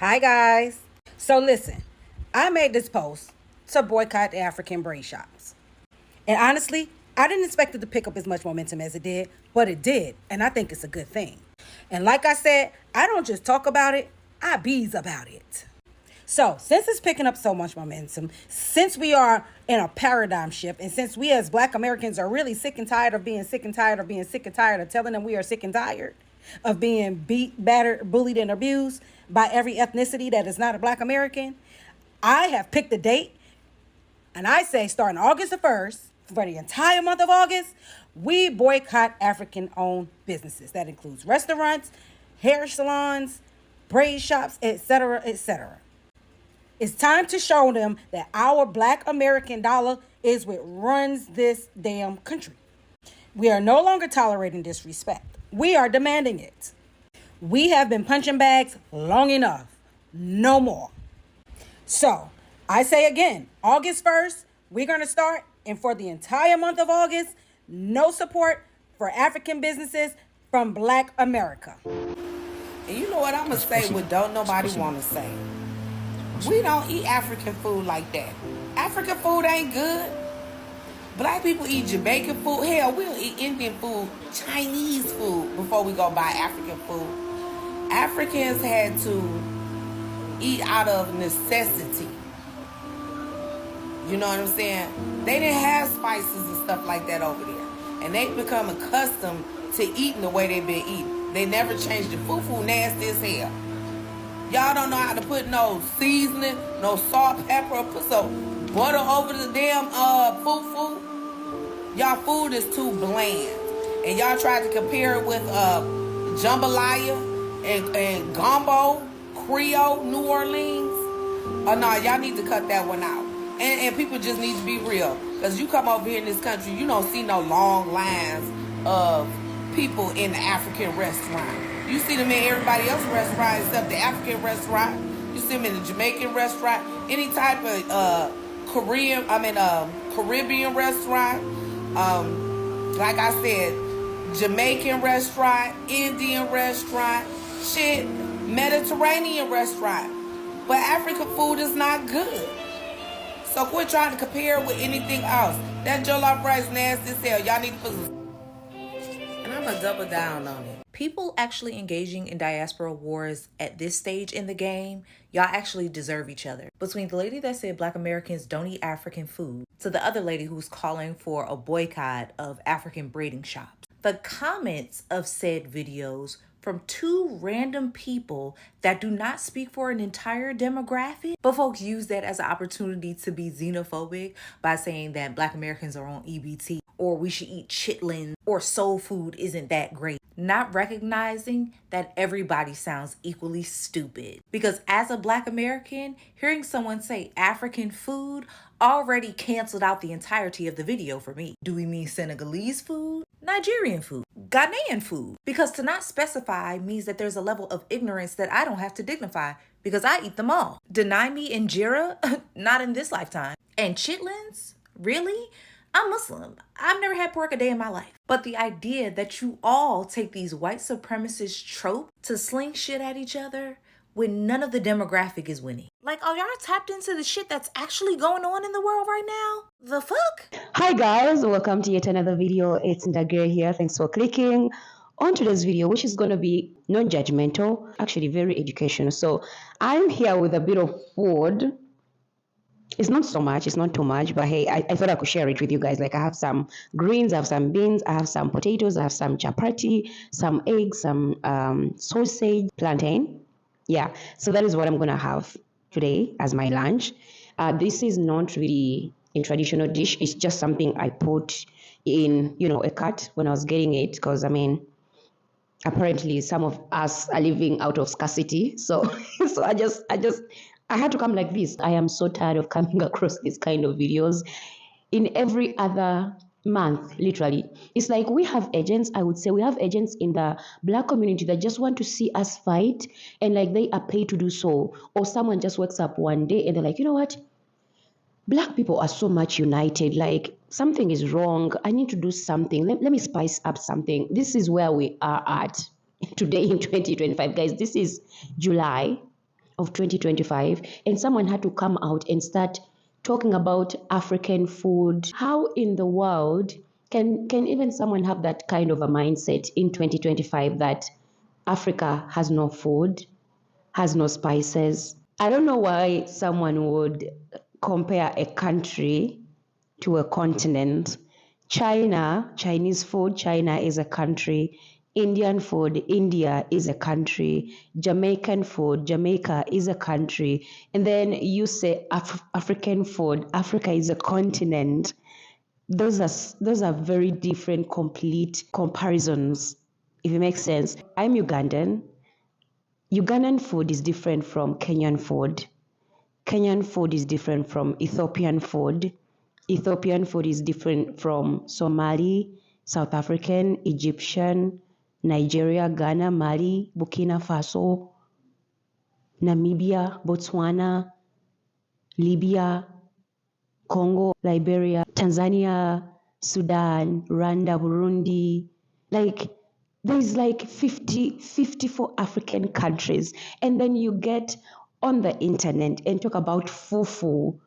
Hi, guys. So, listen, I made this post to boycott the African braid shops. And honestly, I didn't expect it to pick up as much momentum as it did, but it did. And I think it's a good thing. And like I said, I don't just talk about it, I bees about it. So, since it's picking up so much momentum, since we are in a paradigm shift, and since we as Black Americans are really sick and tired of being sick and tired of being sick and tired of telling them we are sick and tired of being beat, battered, bullied, and abused by every ethnicity that is not a Black American, I have picked a date, and I say starting August the 1st, for the entire month of August, we boycott African owned businesses. That includes restaurants, hair salons, braid shops, etc., etc. It's time to show them that our Black American dollar is what runs this damn country. We are no longer tolerating disrespect. We are demanding it. We have been punching bags long enough. No more. So, I say again, August 1st, we're going to start. And for the entire month of August, no support for African businesses from Black America. And you know what I'm going to say what don't nobody want to say. We don't eat African food like that. African food ain't good. Black people eat Jamaican food. Hell, we'll eat Indian food, Chinese food before we go buy African food. Africans had to eat out of necessity. You know what I'm saying? They didn't have spices and stuff like that over there. And they become accustomed to eating the way they've been eating. They never changed the fufu nasty as hell. Y'all don't know how to put no seasoning, no salt, pepper, or put some butter over the damn fufu. Y'all food is too bland. And y'all tried to compare it with jambalaya and gumbo, Creole, New Orleans. Oh no, y'all need to cut that one out. And people just need to be real. Because you come over here in this country, you don't see no long lines of people in the African restaurant. You see them in everybody else's restaurant except the African restaurant. You see them in the Jamaican restaurant. Any type of Caribbean restaurant. Like I said, Jamaican restaurant, Indian restaurant, shit, Mediterranean restaurant. But African food is not good. So quit trying to compare it with anything else. That jollof rice nasty as hell. Y'all need to put some... And I'm going to double down on it. People actually engaging in diaspora wars at this stage in the game, y'all actually deserve each other. Between the lady that said Black Americans don't eat African food to the other lady who's calling for a boycott of African braiding shops, the comments of said videos from two random people that do not speak for an entire demographic, but folks use that as an opportunity to be xenophobic by saying that Black Americans are on EBT, or we should eat chitlins, or soul food isn't that great. Not recognizing that everybody sounds equally stupid. Because as a Black American, hearing someone say African food already canceled out the entirety of the video for me. Do we mean Senegalese food? Nigerian food? Ghanaian food? Because to not specify means that there's a level of ignorance that I don't have to dignify because I eat them all. Deny me injera? Not in this lifetime. And chitlins? Really? I'm Muslim. I've never had pork a day in my life. But the idea that you all take these white supremacist tropes to sling shit at each other when none of the demographic is winning. Like, are y'all tapped into the shit that's actually going on in the world right now? The fuck? Hi guys, welcome to yet another video. It's Ndagir here. Thanks for clicking on today's video, which is going to be non-judgmental, actually very educational. So I'm here with a bit of food. It's not so much, it's not too much, but hey, I thought I could share it with you guys. Like I have some greens, I have some beans, I have some potatoes, I have some chapati, some eggs, some sausage, plantain. Yeah, so that is what I'm going to have today as my lunch. This is not really a traditional dish. It's just something I put in, a cut when I was getting it. Because, apparently some of us are living out of scarcity. So, so I had to come like this. I am so tired of coming across these kind of videos in every other month, literally. It's like we have agents, I would say we have agents in the Black community that just want to see us fight, and like they are paid to do so. Or someone just wakes up one day and they're like, you know what? Black people are so much united. Like something is wrong. I need to do something. Let me spice up something. This is where we are at today in 2025. Guys, this is July. of 2025 and someone had to come out and start talking about African food. How in the world can even someone have that kind of a mindset in 2025 that Africa has no food, has no spices? I don't know why someone would compare a country to a continent. China, Chinese food, China is a country. Indian food, India is a country. Jamaican food, Jamaica is a country. And then you say African food, Africa is a continent. Those are very different, complete comparisons, if it makes sense. I'm Ugandan. Ugandan food is different from Kenyan food. Kenyan food is different from Ethiopian food. Ethiopian food is different from Somali, South African, Egyptian, Nigeria, Ghana, Mali, Burkina Faso, Namibia, Botswana, Libya, Congo, Liberia, Tanzania, Sudan, Rwanda, Burundi. Like, there's like 54 African countries. And then you get on the internet and talk about fufu.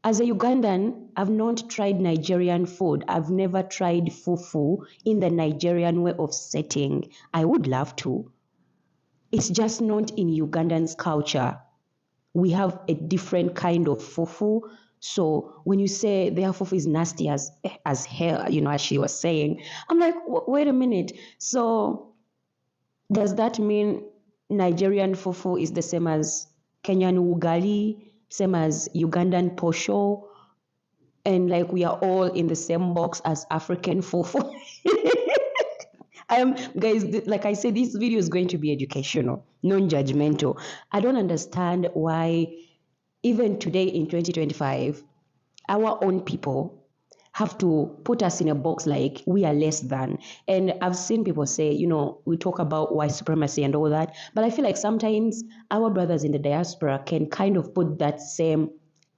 As a Ugandan, I've not tried Nigerian food. I've never tried fufu in the Nigerian way of setting. I would love to. It's just not in Ugandan's culture. We have a different kind of fufu. So when you say their fufu is nasty as hell, as she was saying, I'm like, wait a minute. So does that mean Nigerian fufu is the same as Kenyan ugali, same as Ugandan posho, and like we are all in the same box as African fufu? Guys, like I said, this video is going to be educational, non-judgmental. I don't understand why even today in 2025, our own people have to put us in a box like we are less than. And I've seen people say, we talk about white supremacy and all that, but I feel like sometimes our brothers in the diaspora can kind of put that same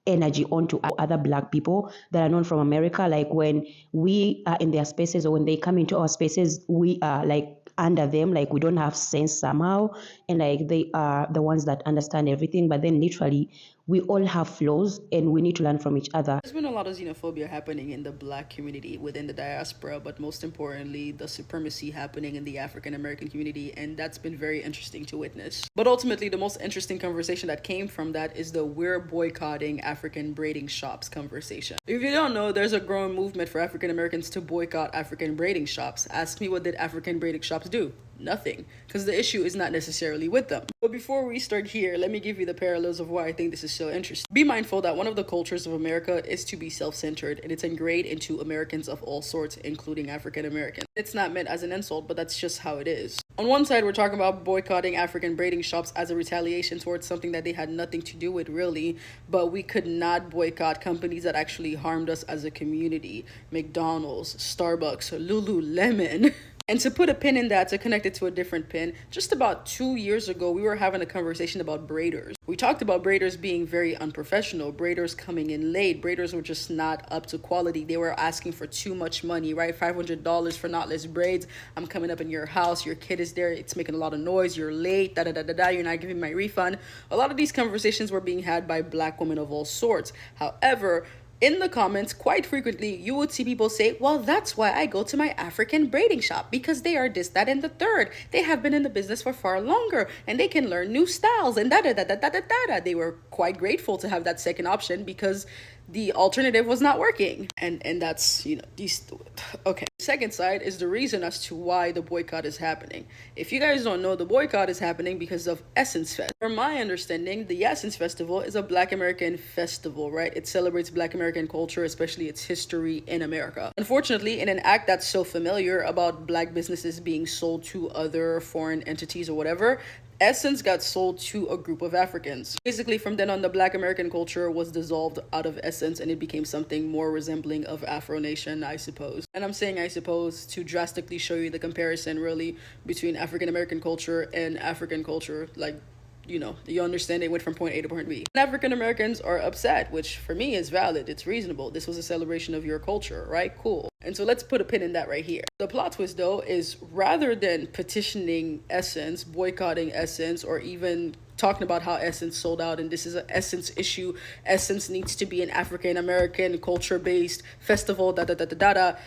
energy onto other Black people that are known from America. Like when we are in their spaces or when they come into our spaces, we are like under them, like we don't have sense somehow, and like they are the ones that understand everything, but then literally we all have flaws and we need to learn from each other. There's been a lot of xenophobia happening in the Black community within the diaspora, but most importantly, the supremacy happening in the African American community, and that's been very interesting to witness. But ultimately, the most interesting conversation that came from that is the "we're boycotting African braiding shops" conversation. If you don't know, there's a growing movement for African Americans to boycott African braiding shops. Ask me, what did African braiding shops do? Nothing, because the issue is not necessarily with them. But before we start here, let me give you the parallels of why I think this is so interesting. Be mindful that one of the cultures of America is to be self-centered, and it's ingrained into Americans of all sorts, including African Americans. It's not meant as an insult, but that's just how it is. On one side, we're talking about boycotting African braiding shops as a retaliation towards something that they had nothing to do with, really, but we could not boycott companies that actually harmed us as a community. McDonald's, Starbucks, Lululemon. And to put a pin in that, to connect it to a different pin, just about 2 years ago, we were having a conversation about braiders. We talked about braiders being very unprofessional, braiders coming in late, braiders were just not up to quality. They were asking for too much money, right? $500 for knotless braids. I'm coming up in your house, your kid is there, it's making a lot of noise, you're late, you're not giving my refund. A lot of these conversations were being had by Black women of all sorts. However, in the comments, quite frequently, you would see people say, well, that's why I go to my African braiding shop, because they are this, that, and the third. They have been in the business for far longer, and they can learn new styles, and da-da-da-da-da-da-da. They were quite grateful to have that second option because the alternative was not working. And that's, okay. The second side is the reason as to why the boycott is happening. If you guys don't know, the boycott is happening because of Essence Fest. From my understanding, the Essence Festival is a Black American festival, right? It celebrates Black American culture, especially its history in America. Unfortunately, in an act that's so familiar about Black businesses being sold to other foreign entities or whatever, Essence got sold to a group of Africans. Basically, from then on, the Black American culture was dissolved out of Essence and it became something more resembling of Afro Nation, I suppose. And I'm saying I suppose to drastically show you the comparison really between African American culture and African culture. Like, you understand it went from point A to point B. And African Americans are upset, which for me is valid. It's reasonable. This was a celebration of your culture, right? Cool. And so let's put a pin in that right here. The plot twist, though, is rather than petitioning Essence, boycotting Essence, or even talking about how Essence sold out and this is an Essence issue. Essence needs to be an African American culture based festival, da da da da da da.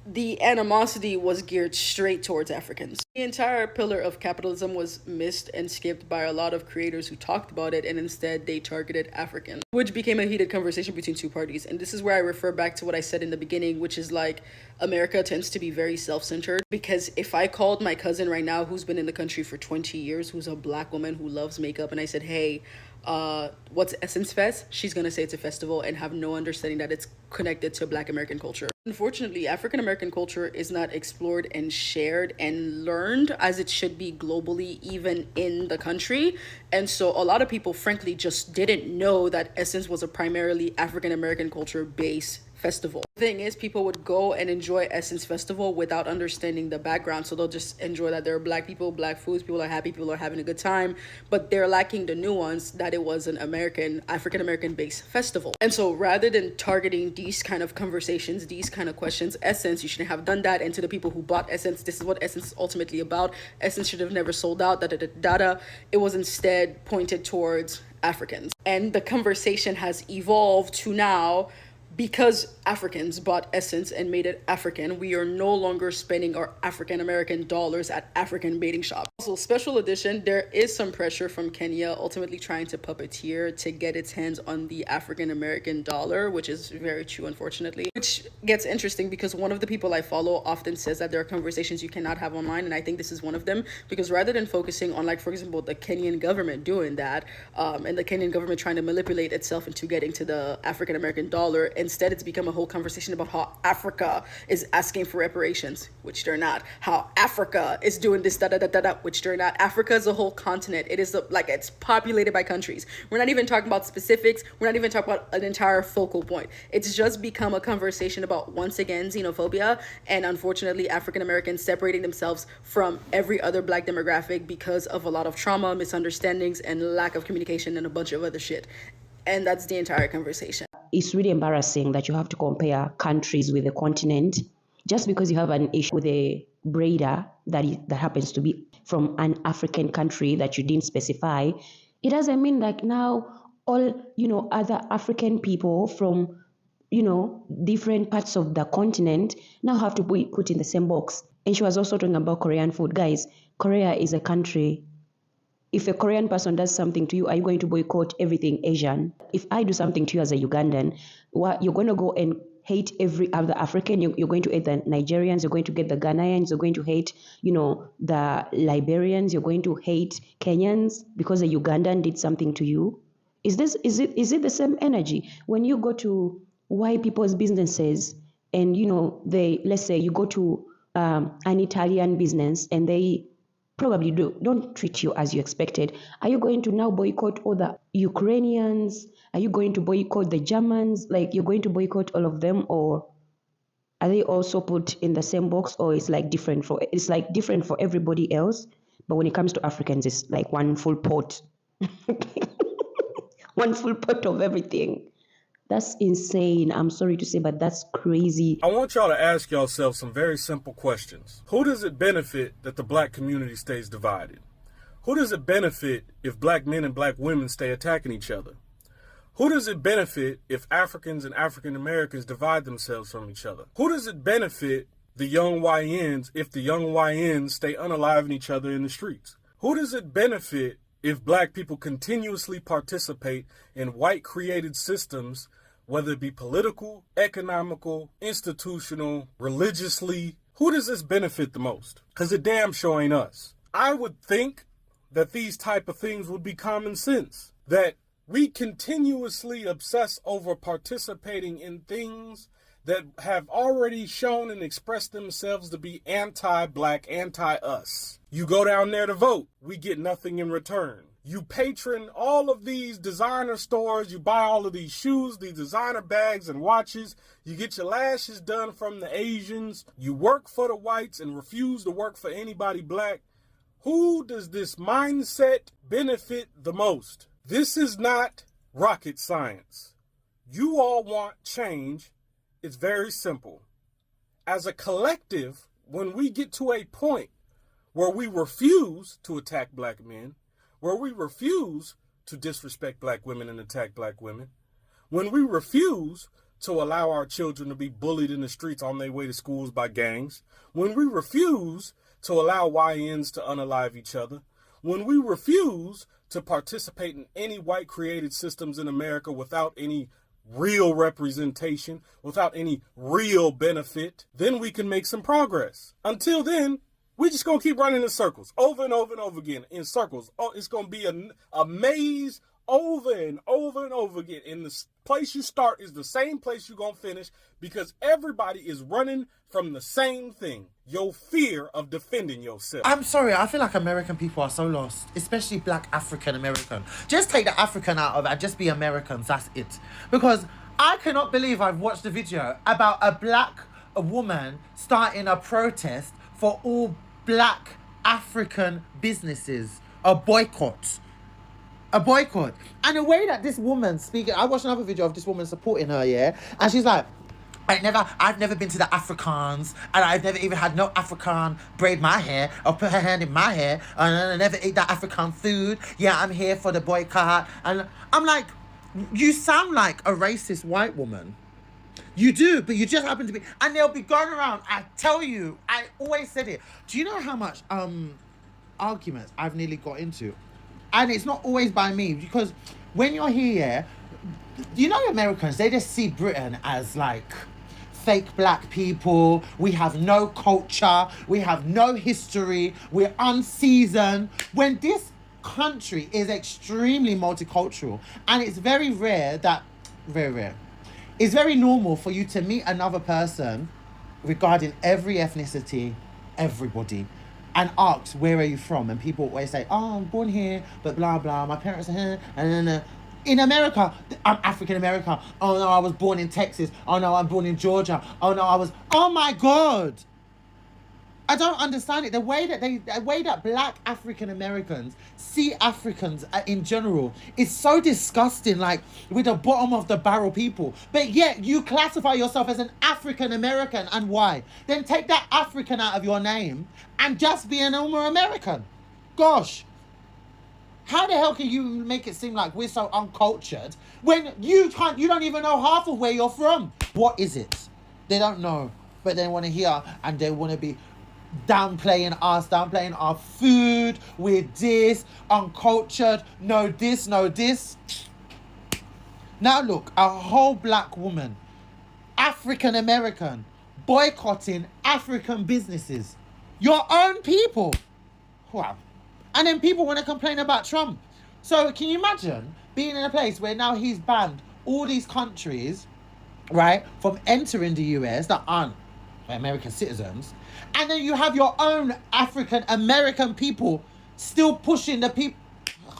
The animosity was geared straight towards Africans. The entire pillar of capitalism was missed and skipped by a lot of creators who talked about it, and instead they targeted Africans, which became a heated conversation between two parties. And this is where I refer back to what I said in the beginning, which is like America tends to be very self-centered. Because if I called my cousin right now who's been in the country for 20 years, who's a black woman who loves makeup, and I said, hey, what's Essence Fest? She's gonna say it's a festival and have no understanding that it's connected to Black American culture. Unfortunately, African American culture is not explored and shared and learned as it should be globally, even in the country. And so a lot of people, frankly, just didn't know that Essence was a primarily African American culture based festival. The thing is, people would go and enjoy Essence Festival without understanding the background. So they'll just enjoy that there are black people, black foods, people are happy, people are having a good time, but they're lacking the nuance that it was an African American based festival. And so rather than targeting these kind of conversations, these kind of questions, Essence, you shouldn't have done that. And to the people who bought Essence, this is what Essence is ultimately about. Essence should have never sold out, da da da da da. It was instead pointed towards Africans. And the conversation has evolved to now, because Africans bought Essence and made it African, we are no longer spending our African American dollars at African baiting shops. Also, special edition, there is some pressure from Kenya ultimately trying to puppeteer to get its hands on the African American dollar, which is very true, unfortunately. Which gets interesting because one of the people I follow often says that there are conversations you cannot have online, and I think this is one of them, because rather than focusing on, like, for example, the Kenyan government doing that, and the Kenyan government trying to manipulate itself into getting to the African American dollar, instead it's become a whole conversation about how Africa is asking for reparations, which they're not. How Africa is doing this, da da da da da, which they're not. Africa is a whole continent. It is like it's populated by countries. We're not even talking about specifics. We're not even talking about an entire focal point. It's just become a conversation about, once again, xenophobia, and unfortunately African Americans separating themselves from every other black demographic because of a lot of trauma, misunderstandings, and lack of communication and a bunch of other shit. And that's the entire conversation. It's really embarrassing that you have to compare countries with a continent just because you have an issue with a braider that happens to be from an African country that you didn't specify. It doesn't mean that now all, other African people from, different parts of the continent now have to be put in the same box. And she was also talking about Korean food. Guys, Korea is a country. If a Korean person does something to you, are you going to boycott everything Asian? If I do something to you as a Ugandan, you're going to go and hate every other African. You're going to hate the Nigerians. You're going to get the Ghanaians. You're going to hate, the Liberians. You're going to hate Kenyans because a Ugandan did something to you. Is it the same energy when you go to white people's businesses and let's say you go to an Italian business and they probably don't treat you as you expected. Are you going to now boycott all the Ukrainians? Are you going to boycott the Germans? Like, you're going to boycott all of them, or are they also put in the same box, or it's different for everybody else? But when it comes to Africans, it's like one full pot. One full pot of everything. That's insane. I'm sorry to say, but that's crazy. I want y'all to ask yourself some very simple questions. Who does it benefit that the black community stays divided? Who does it benefit if black men and black women stay attacking each other? Who does it benefit if Africans and African Americans divide themselves from each other? Who does it benefit the young YNs if the young YNs stay unaliving each other in the streets? Who does it benefit if black people continuously participate in white-created systems, whether it be political, economical, institutional, religiously? Who does this benefit the most? Because it damn sure ain't us. I would think that these type of things would be common sense, that we continuously obsess over participating in things that have already shown and expressed themselves to be anti-black, anti-us. You go down there to vote, we get nothing in return. You patron all of these designer stores, you buy all of these shoes, these designer bags and watches, you get your lashes done from the Asians, you work for the whites and refuse to work for anybody black. Who does this mindset benefit the most? This is not rocket science. You all want change. It's very simple. As a collective, when we get to a point where we refuse to attack black men, where we refuse to disrespect black women and attack black women, when we refuse to allow our children to be bullied in the streets on their way to schools by gangs, when we refuse to allow YNs to unalive each other, when we refuse to participate in any white created systems in America without any real representation, without any real benefit, then we can make some progress. Until then, we're just going to keep running in circles over and over and over again in circles. Oh, it's going to be a maze over and over and over again. And the place you start is the same place you're going to finish because everybody is running from the same thing. Your fear of defending yourself. I'm sorry, I feel like American people are so lost, especially black African American. Just take the African out of it and just be Americans, that's it. Because I cannot believe I've watched a video about a woman starting a protest for all black African businesses, a boycott. And the way that this woman speaking, I watched another video of this woman supporting her, yeah, and she's like, I've never been to the Africans, and I've never even had no African braid my hair or put her hand in my hair, and I never ate that African food. Yeah, I'm here for the boycott. And I'm like, you sound like a racist white woman. You do, but you just happen to be, and they'll be going around. I tell you, I always said it. Do you know how much arguments I've nearly got into? And it's not always by me, because when you're here, you know, Americans, they just see Britain as like fake black people. We have no culture. We have no history. We're unseasoned. When this country is extremely multicultural, and it's very rare. It's very normal for you to meet another person regarding every ethnicity, everybody, and ask, where are you from? And people always say, oh, I'm born here, but blah, blah, my parents are here, and then in America, I'm African American. Oh no, I was born in Texas. Oh no, I'm born in Georgia. Oh no, oh my God. I don't understand it. The way that black African Americans see Africans in general is so disgusting, like with the bottom of the barrel people. But yet you classify yourself as an African American, and why? Then take that African out of your name and just be a normal American. Gosh. How the hell can you make it seem like we're so uncultured when you don't even know half of where you're from? What is it? They don't know, but they want to hear, and they want to be downplaying our food. We're this, uncultured, no this. Now look, a whole black woman, African American, boycotting African businesses. Your own people. Wow. And then people want to complain about Trump. So can you imagine being in a place where now he's banned all these countries, right, from entering the US that aren't American citizens, and then you have your own African American people still pushing the people.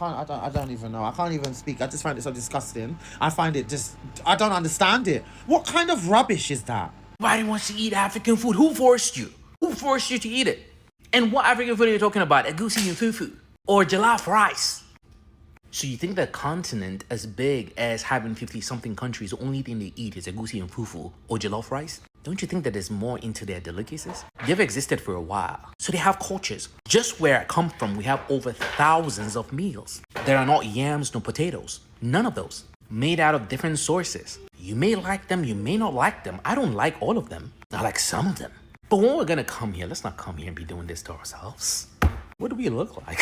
I don't even know. I can't even speak. I just find it so disgusting. I don't understand it. What kind of rubbish is that? Everybody wants to eat African food. Who forced you? Who forced you to eat it? And what African food are you talking about? Egusi and fufu? Or jollof rice? So you think the continent as big as having 50-something countries, the only thing they eat is egusi and fufu or jollof rice? Don't you think that there's more into their delicacies? They've existed for a while, so they have cultures. Just where I come from, we have over thousands of meals. There are not yams, no potatoes. None of those. Made out of different sources. You may like them, you may not like them. I don't like all of them. I like some of them. But when we're gonna come here, let's not come here and be doing this to ourselves. What do we look like?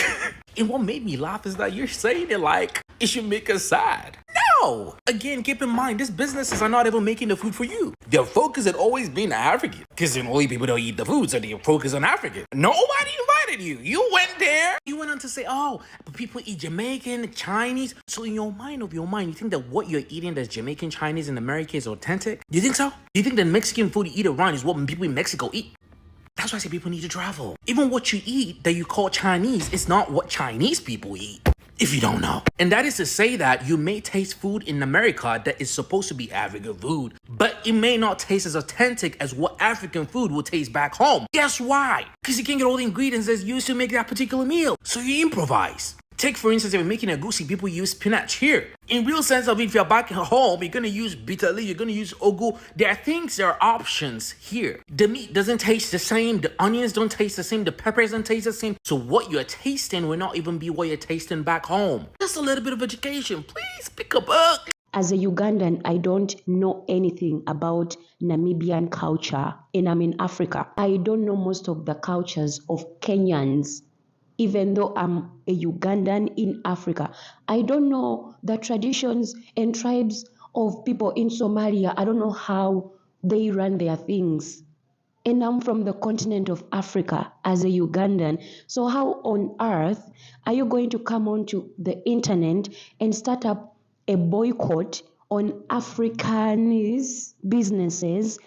And what made me laugh is that you're saying it like it should make us sad. No! Again, keep in mind, these businesses are not even making the food for you. Their focus had always been African. Because the only people don't eat the food, so they focus on African. Nobody invited you. You went there. You went on to say, oh, but people eat Jamaican, Chinese. So in your mind, you think that what you're eating that's Jamaican, Chinese, in America is authentic? Do you think so? Do you think that Mexican food you eat around is what people in Mexico eat? That's why I say people need to travel. Even what you eat that you call Chinese is not what Chinese people eat, if you don't know. And that is to say that you may taste food in America that is supposed to be African food, but it may not taste as authentic as what African food will taste back home. Guess why? Because you can't get all the ingredients that's used to make that particular meal. So you improvise. Take, for instance, if you're making egusi, people use spinach here. In real sense of it, if you're back home, you're going to use bitter leaf, you're going to use ogu. There are things, there are options here. The meat doesn't taste the same, the onions don't taste the same, the peppers don't taste the same. So what you're tasting will not even be what you're tasting back home. Just a little bit of education. Please pick a book. As a Ugandan, I don't know anything about Namibian culture, and I'm in Africa. I don't know most of the cultures of Kenyans. Even though I'm a Ugandan in Africa, I don't know the traditions and tribes of people in Somalia. I don't know how they run their things. And I'm from the continent of Africa as a Ugandan. So how on earth are you going to come onto the internet and start up a boycott on Africanese businesses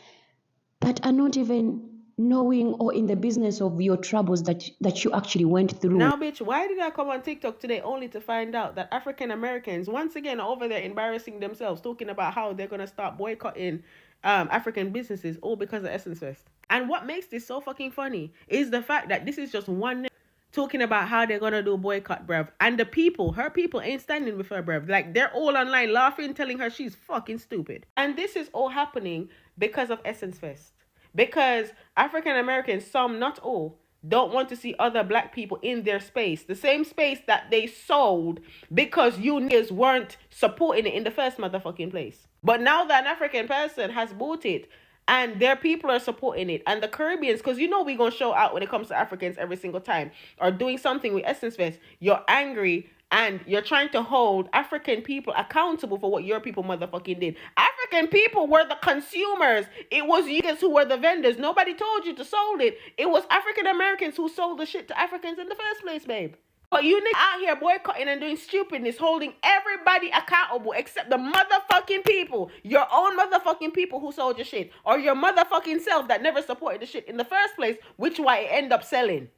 that are not even knowing or in the business of your troubles that you actually went through? Now, bitch, why did I come on TikTok today only to find out that African Americans once again are over there embarrassing themselves, talking about how they're gonna start boycotting African businesses, all because of Essence Fest. And what makes this so fucking funny is the fact that this is just one talking about how they're gonna do boycott, bruv, and the people, her people, ain't standing with her, bruv. Like, they're all online laughing, telling her she's fucking stupid. And this is all happening because of Essence Fest. Because African Americans, some, not all, don't want to see other black people in their space. The same space that they sold because you niggas weren't supporting it in the first motherfucking place. But now that an African person has bought it and their people are supporting it, and the Caribbeans, because you know we're going to show out when it comes to Africans every single time, are doing something with Essence Fest, you're angry and you're trying to hold African people accountable for what your people motherfucking did. African people were the consumers. It was you guys who were the vendors. Nobody told you to sold it. It was African Americans who sold the shit to Africans in the first place, babe. But you niggas out here boycotting and doing stupidness, holding everybody accountable except the motherfucking people. Your own motherfucking people who sold your shit. Or your motherfucking self that never supported the shit in the first place, which why it end up selling.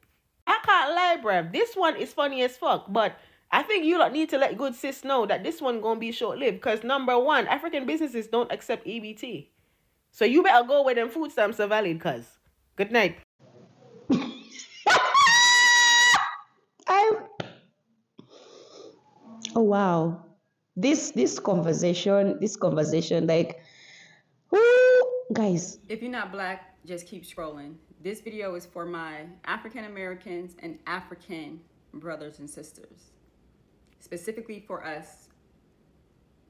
I can't lie, bruv. This one is funny as fuck, but I think you lot need to let good sis know that this one gonna be short-lived. Because number one, African businesses don't accept EBT. So you better go where them food stamps are valid, cuz. Good night. Oh wow, this conversation, like, woo, guys. If you're not black, just keep scrolling. This video is for my African Americans and African brothers and sisters. Specifically for us,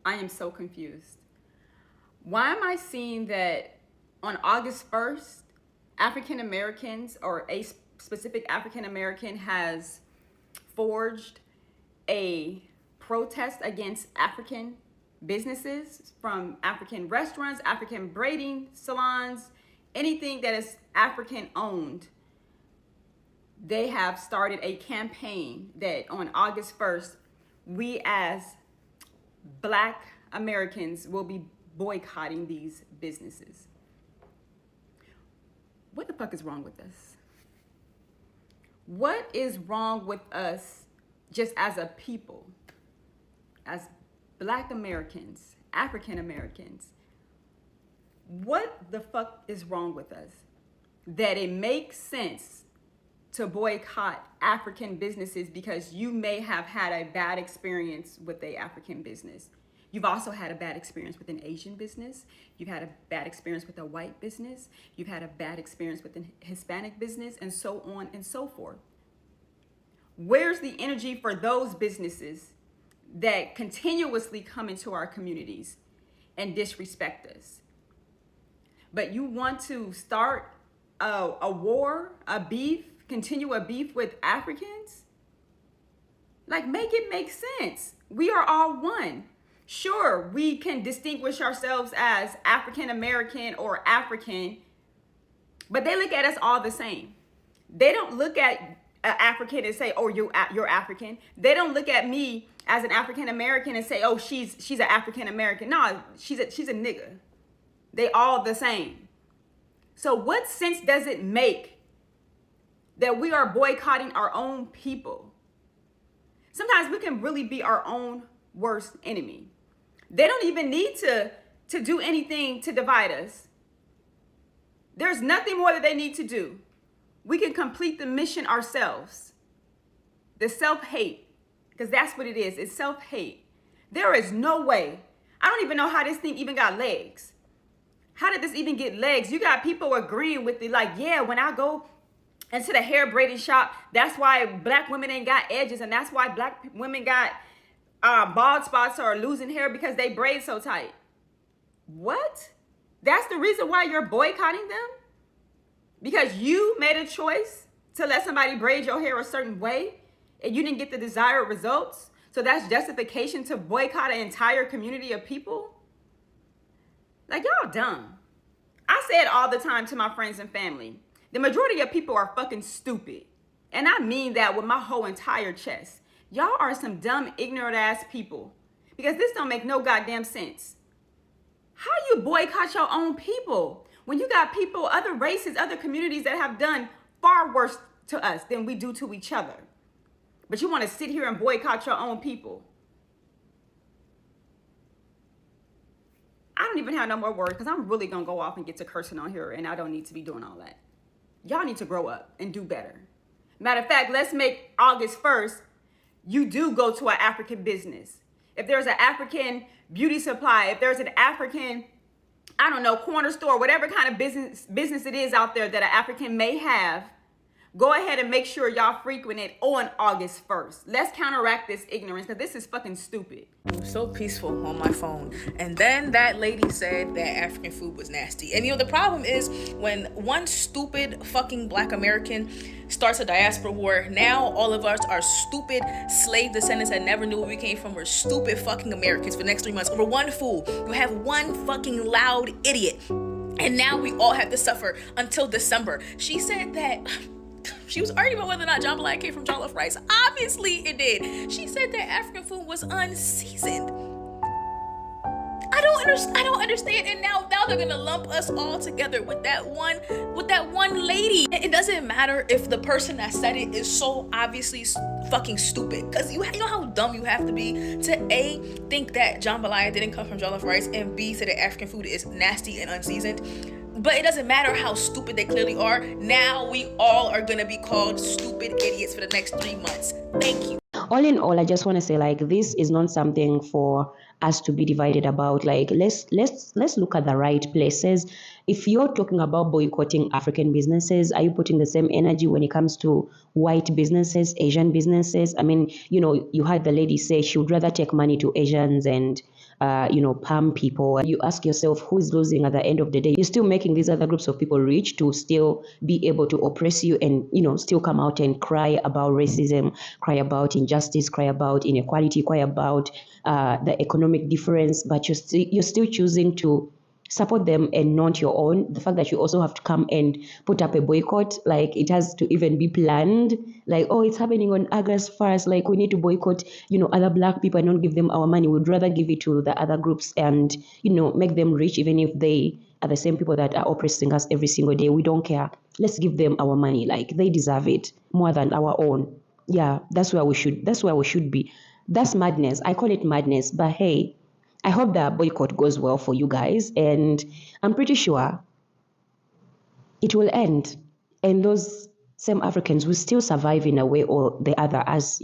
I am so confused. Why am I seeing that on August 1st, African Americans or a specific African American has forged a protest against African businesses, from African restaurants, African braiding salons, anything that is African owned? They have started a campaign that on August 1st, we as Black Americans will be boycotting these businesses. What the fuck is wrong with us? What is wrong with us just as a people, as Black Americans, African Americans? What the fuck is wrong with us that it makes sense to boycott African businesses because you may have had a bad experience with a African business? You've also had a bad experience with an Asian business. You've had a bad experience with a white business. You've had a bad experience with a Hispanic business, and so on and so forth. Where's the energy for those businesses that continuously come into our communities and disrespect us? But you want to start a war, a beef, continue a beef with Africans? Like, make it make sense. We are all one. Sure, we can distinguish ourselves as African American or African, but they look at us all the same. They don't look at an African and say, oh, you're African. They don't look at me as an African American and say, oh, she's an African American. No, she's a nigga. They all the same. So what sense does it make that we are boycotting our own people? Sometimes we can really be our own worst enemy. They don't even need to do anything to divide us. There's nothing more that they need to do. We can complete the mission ourselves. The self-hate Because that's what it is. It's self-hate. There is no way. I don't even know how this thing even got legs. How did this even get legs? You got people agreeing with it, like, yeah, when I go into the hair braiding shop, that's why black women ain't got edges, and that's why black women got bald spots or losing hair because they braid so tight. What? That's the reason why you're boycotting them? Because you made a choice to let somebody braid your hair a certain way and you didn't get the desired results? So that's justification to boycott an entire community of people? Like, y'all dumb. I say it all the time to my friends and family. The majority of people are fucking stupid. And I mean that with my whole entire chest. Y'all are some dumb, ignorant ass people. Because this don't make no goddamn sense. How you boycott your own people when you got people, other races, other communities that have done far worse to us than we do to each other? But you want to sit here and boycott your own people. I don't even have no more words because I'm really going to go off and get to cursing on here, and I don't need to be doing all that. Y'all need to grow up and do better. Matter of fact, let's make August 1st, you do go to an African business. If there's an African beauty supply, if there's an African, I don't know, corner store, whatever kind of business it is out there that an African may have, go ahead and make sure y'all frequent it on August 1st. Let's counteract this ignorance because this is fucking stupid. So peaceful on my phone, and then that lady said that African food was nasty. And the problem is when one stupid fucking black American starts a diaspora war, now all of us are stupid slave descendants that never knew where we came from. We're stupid fucking Americans for the next 3 months over one fool. You have one fucking loud idiot, and now we all have to suffer until December. She said that she was arguing about whether or not jambalaya came from jollof rice. Obviously it did. She said that African food was unseasoned. I don't understand. And now they're gonna lump us all together with that one lady. It doesn't matter if the person that said it is so obviously fucking stupid. Because you know how dumb you have to be to A, think that jambalaya didn't come from jollof rice, and B, say that African food is nasty and unseasoned. But it doesn't matter how stupid they clearly are. Now we all are gonna be called stupid idiots for the next 3 months. Thank you. All in all, I just want to say, like, this is not something for us to be divided about. Like, let's look at the right places. If you're talking about boycotting African businesses, are you putting the same energy when it comes to white businesses, Asian businesses? I mean, you heard the lady say she would rather take money to Asians and palm people. You ask yourself, who is losing at the end of the day? You're still making these other groups of people rich to still be able to oppress you and, still come out and cry about racism, cry about injustice, cry about inequality, cry about the economic difference, but you're still choosing to support them and not your own. The fact that you also have to come and put up a boycott, like it has to even be planned, like, oh, it's happening on August 1st, like we need to boycott, other black people and not give them our money. We'd rather give it to the other groups and, make them rich, even if they are the same people that are oppressing us every single day. We don't care. Let's give them our money. Like, they deserve it more than our own. Yeah, that's where we should be. That's madness. I call it madness, but hey, I hope that boycott goes well for you guys, and I'm pretty sure it will end, and those same Africans will still survive in a way or the other, as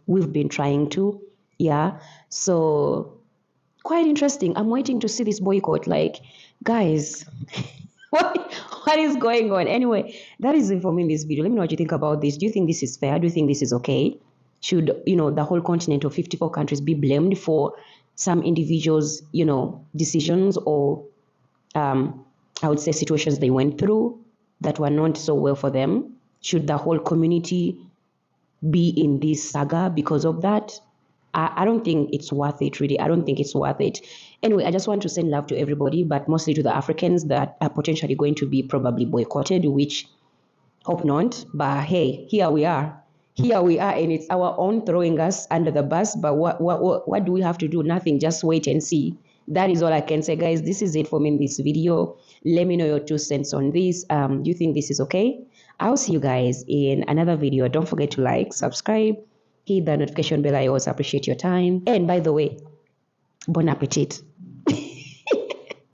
we've been trying to. Yeah, so quite interesting. I'm waiting to see this boycott. Like, guys, what is going on? Anyway, that is it for me in this video. Let me know what you think about this. Do you think this is fair? Do you think this is okay? Should the whole continent of 54 countries be blamed for some individuals, decisions or I would say situations they went through that were not so well for them? Should the whole community be in this saga because of that? I don't think it's worth it, really. I don't think it's worth it. Anyway, I just want to send love to everybody, but mostly to the Africans that are potentially going to be probably boycotted, which hope not. But hey, here we are. And it's our own throwing us under the bus. But what do we have to do? Nothing. Just wait and see. That is all I can say, guys. This is it for me in this video. Let me know your 2 cents on this. Do you think this is okay? I'll see you guys in another video. Don't forget to like, subscribe, hit the notification bell. I always appreciate your time. And by the way, bon appetit.